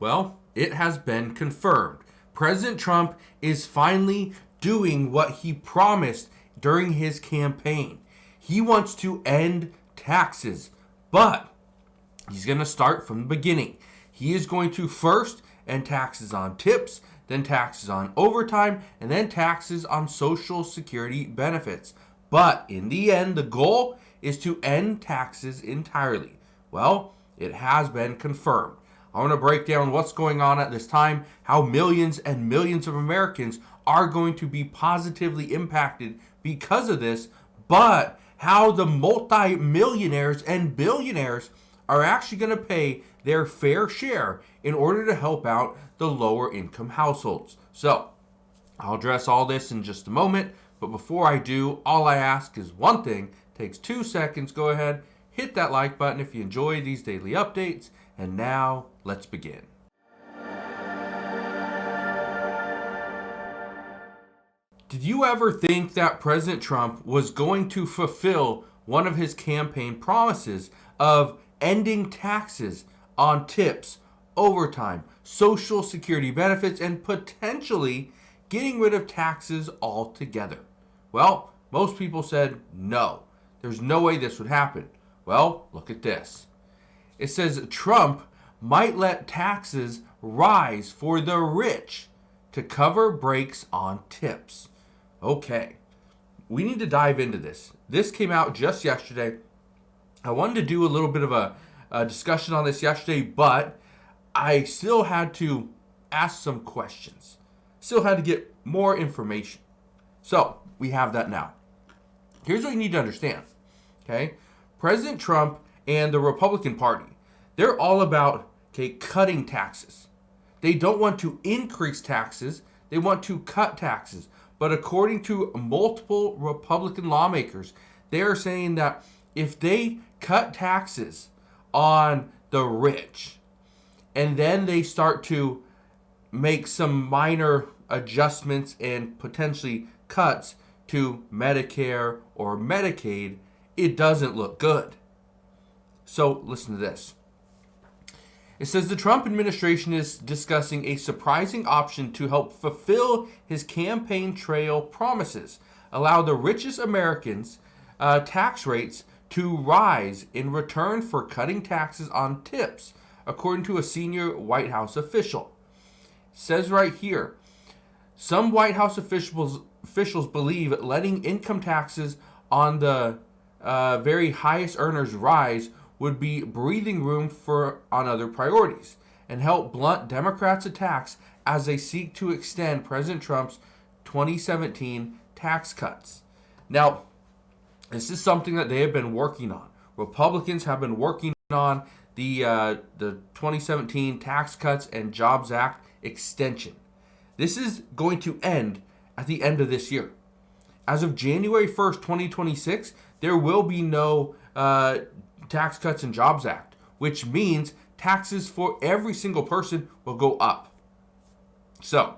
Well, it has been confirmed. President Trump is finally doing what he promised during his campaign. He wants to end taxes, but he's going to start from the beginning. He is going to first end taxes on tips, then taxes on overtime, and then taxes on Social Security benefits. But in the end, the goal is to end taxes entirely. Well, it has been confirmed. I want to break down what's going on at this time, how millions and millions of Americans are going to be positively impacted because of this, but how the multi-millionaires and billionaires are actually going to pay their fair share in order to help out the lower income households. So, I'll address all this in just a moment, but before I do, all I ask is one thing. It takes 2 seconds. Go ahead, hit that like button if you enjoy these daily updates, and now let's begin. Did you ever think that President Trump was going to fulfill one of his campaign promises of ending taxes on tips, overtime, Social Security benefits, and potentially getting rid of taxes altogether? Well, most people said no. There's no way this would happen. Well, look at this. It says Trump might let taxes rise for the rich to cover breaks on tips. Okay, we need to dive into this. This came out just yesterday. I wanted to do a little bit of a discussion on this yesterday, but I still had to ask some questions. Still had to get more information. So, we have that now. Here's what you need to understand. Okay? President Trump and the Republican Party, they're all about cutting taxes. They don't want to increase taxes. They want to cut taxes. But according to multiple Republican lawmakers, they are saying that if they cut taxes on the rich and then they start to make some minor adjustments and potentially cuts to Medicare or Medicaid, it doesn't look good. So listen to this. It says the Trump administration is discussing a surprising option to help fulfill his campaign trail promises, allow the richest Americans' tax rates to rise in return for cutting taxes on tips, according to a senior White House official. It says right here, some White House officials believe letting income taxes on the very highest earners rise would be breathing room on other priorities and help blunt Democrats' attacks as they seek to extend President Trump's 2017 tax cuts. Now, this is something that they have been working on. Republicans have been working on the 2017 Tax Cuts and Jobs Act extension. This is going to end at the end of this year. As of January 1st, 2026, there will be no Tax Cuts and Jobs Act, which means taxes for every single person will go up. So,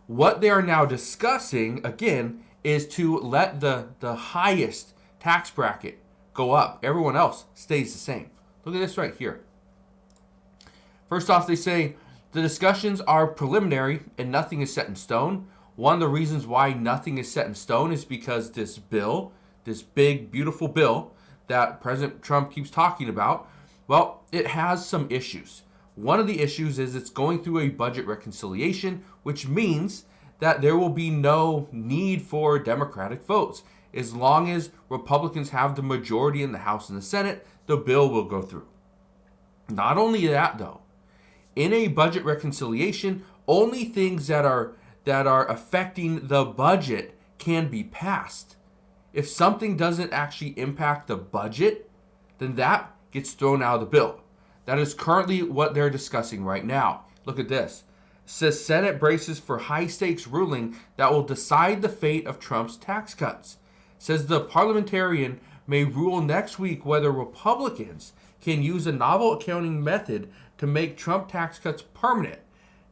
what they are now discussing, again, is to let the highest tax bracket go up. Everyone else stays the same. Look at this right here. First off, they say the discussions are preliminary and nothing is set in stone. One of the reasons why nothing is set in stone is because this bill, this big, beautiful bill that President Trump keeps talking about, well, it has some issues. One of the issues is it's going through a budget reconciliation, which means that there will be no need for Democratic votes. As long as Republicans have the majority in the House and the Senate, the bill will go through. Not only that, though, in a budget reconciliation, only things that are affecting the budget can be passed. If something doesn't actually impact the budget, then that gets thrown out of the bill. That is currently what they're discussing right now. Look at this. It says Senate braces for high-stakes ruling that will decide the fate of Trump's tax cuts. It says the parliamentarian may rule next week whether Republicans can use a novel accounting method to make Trump tax cuts permanent.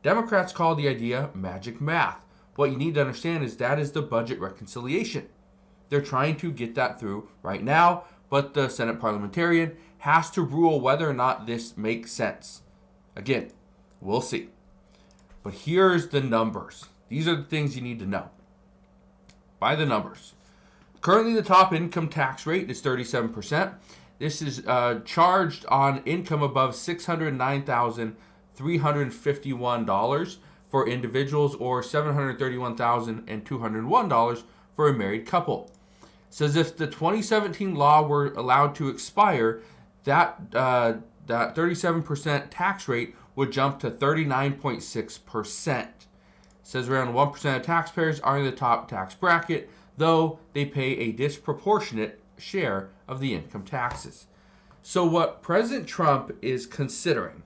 Democrats call the idea magic math. What you need to understand is that is the budget reconciliation. They're trying to get that through right now, but the Senate parliamentarian has to rule whether or not this makes sense. Again, We'll see. But here's the numbers. These are the things you need to know. By the numbers. Currently, the top income tax rate is 37%. This is charged on income above $609,351 for individuals or $731,201 for a married couple. It says if the 2017 law were allowed to expire, that 37% tax rate would jump to 39.6%. It says around 1% of taxpayers are in the top tax bracket, though they pay a disproportionate share of the income taxes. So what President Trump is considering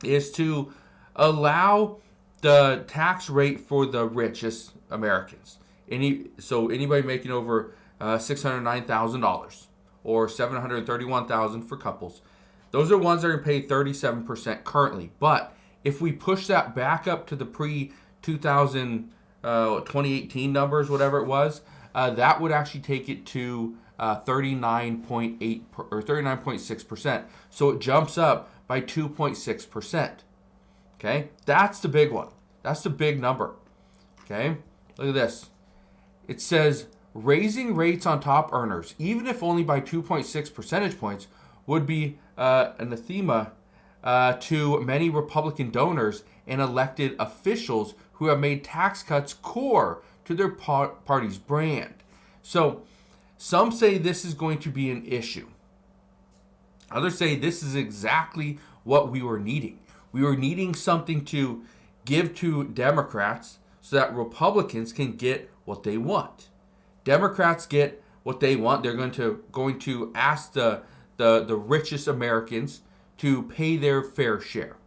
is to allow the tax rate for the richest Americans. Anybody making over $609,000 or $731,000 for couples, those are ones that are going to pay 37% currently. But if we push that back up to the pre-2018 numbers, whatever it was, that would actually take it to 39.8 or 39.6%. So it jumps up by 2.6%. Okay, that's the big one. That's the big number. Okay, look at this. It says raising rates on top earners, even if only by 2.6 percentage points, would be anathema to many Republican donors and elected officials who have made tax cuts core to their party's brand. So some say this is going to be an issue. Others say this is exactly what we were needing. We were needing something to give to Democrats so that Republicans can get what they want. Democrats get what they want. They're going to ask the richest Americans to pay their fair share,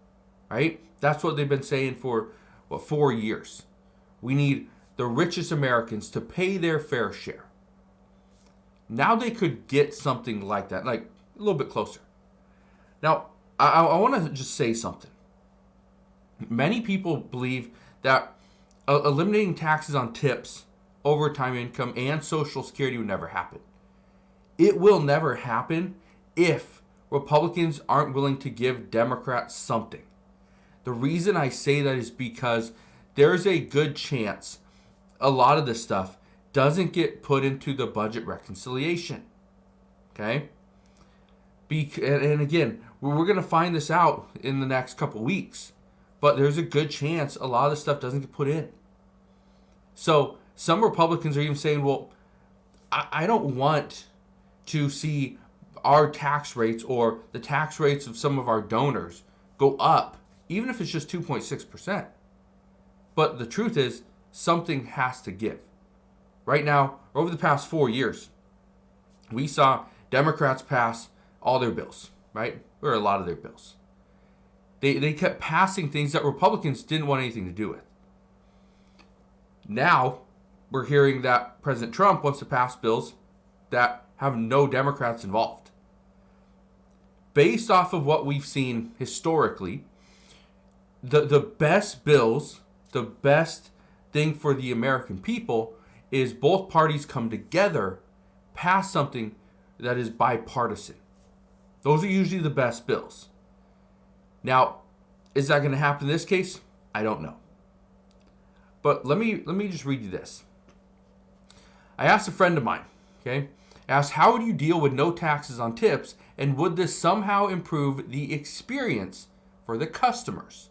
right? That's what they've been saying for 4 years. We need the richest Americans to pay their fair share. Now they could get something like that, like a little bit closer. Now, I want to just say something. Many people believe that eliminating taxes on tips, overtime income, and Social Security would never happen. It will never happen if Republicans aren't willing to give Democrats something. The reason I say that is because there's a good chance a lot of this stuff doesn't get put into the budget reconciliation. Okay? And again, we're going to find this out in the next couple weeks. But there's a good chance a lot of this stuff doesn't get put in. So some Republicans are even saying, well, I don't want to see our tax rates or the tax rates of some of our donors go up, even if it's just 2.6%. But the truth is, something has to give. Right now, over the past 4 years, we saw Democrats pass all their bills, right? Or a lot of their bills. They kept passing things that Republicans didn't want anything to do with. Now, we're hearing that President Trump wants to pass bills that have no Democrats involved. Based off of what we've seen historically, the best bills, the best thing for the American people is both parties come together, pass something that is bipartisan. Those are usually the best bills. Now, is that going to happen in this case? I don't know. But let me just read you this. I asked a friend of mine, okay? I asked, how would you deal with no taxes on tips, and would this somehow improve the experience for the customers?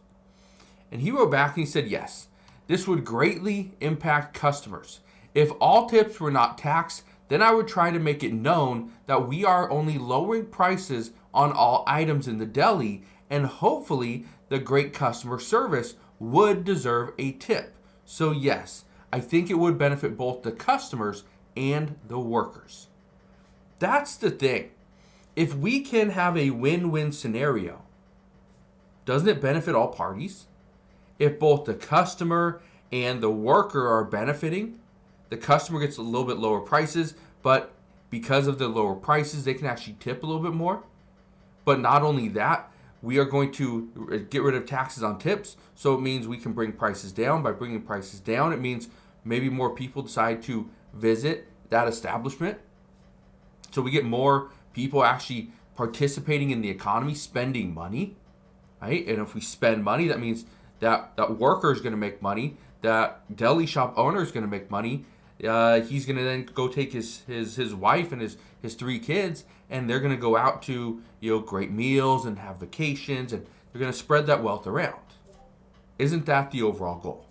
And he wrote back and he said, yes, this would greatly impact customers. If all tips were not taxed, then I would try to make it known that we are only lowering prices on all items in the deli, and hopefully the great customer service would deserve a tip. So yes, I think it would benefit both the customers and the workers. That's the thing. If we can have a win-win scenario, doesn't it benefit all parties? If both the customer and the worker are benefiting, the customer gets a little bit lower prices, but because of the lower prices, they can actually tip a little bit more. But not only that, we are going to get rid of taxes on tips, so it means we can bring prices down. By bringing prices down, it means maybe more people decide to visit that establishment. So we get more people actually participating in the economy, spending money, right? And if we spend money, that means that worker is going to make money, that deli shop owner is going to make money. He's going to then go take his wife and his 3 kids, and they're going to go out to great meals and have vacations, and they're going to spread that wealth around. Isn't that the overall goal?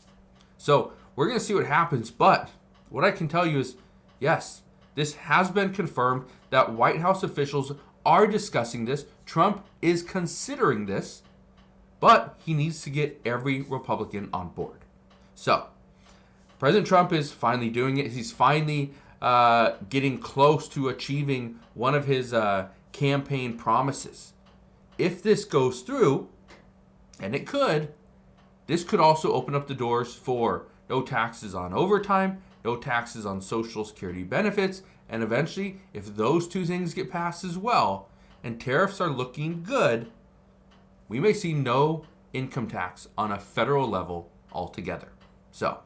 So we're going to see what happens, but what I can tell you is, yes, this has been confirmed that White House officials are discussing this. Trump is considering this, but he needs to get every Republican on board. So President Trump is finally doing it. He's finally getting close to achieving one of his campaign promises. If this goes through, and it could, this could also open up the doors for no taxes on overtime, no taxes on Social Security benefits, and eventually, if those 2 things get passed as well, and tariffs are looking good, we may see no income tax on a federal level altogether. So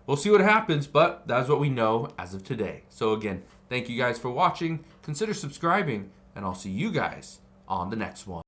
we'll see what happens, but that's what we know as of today. So again, thank you guys for watching. Consider subscribing, and I'll see you guys on the next one.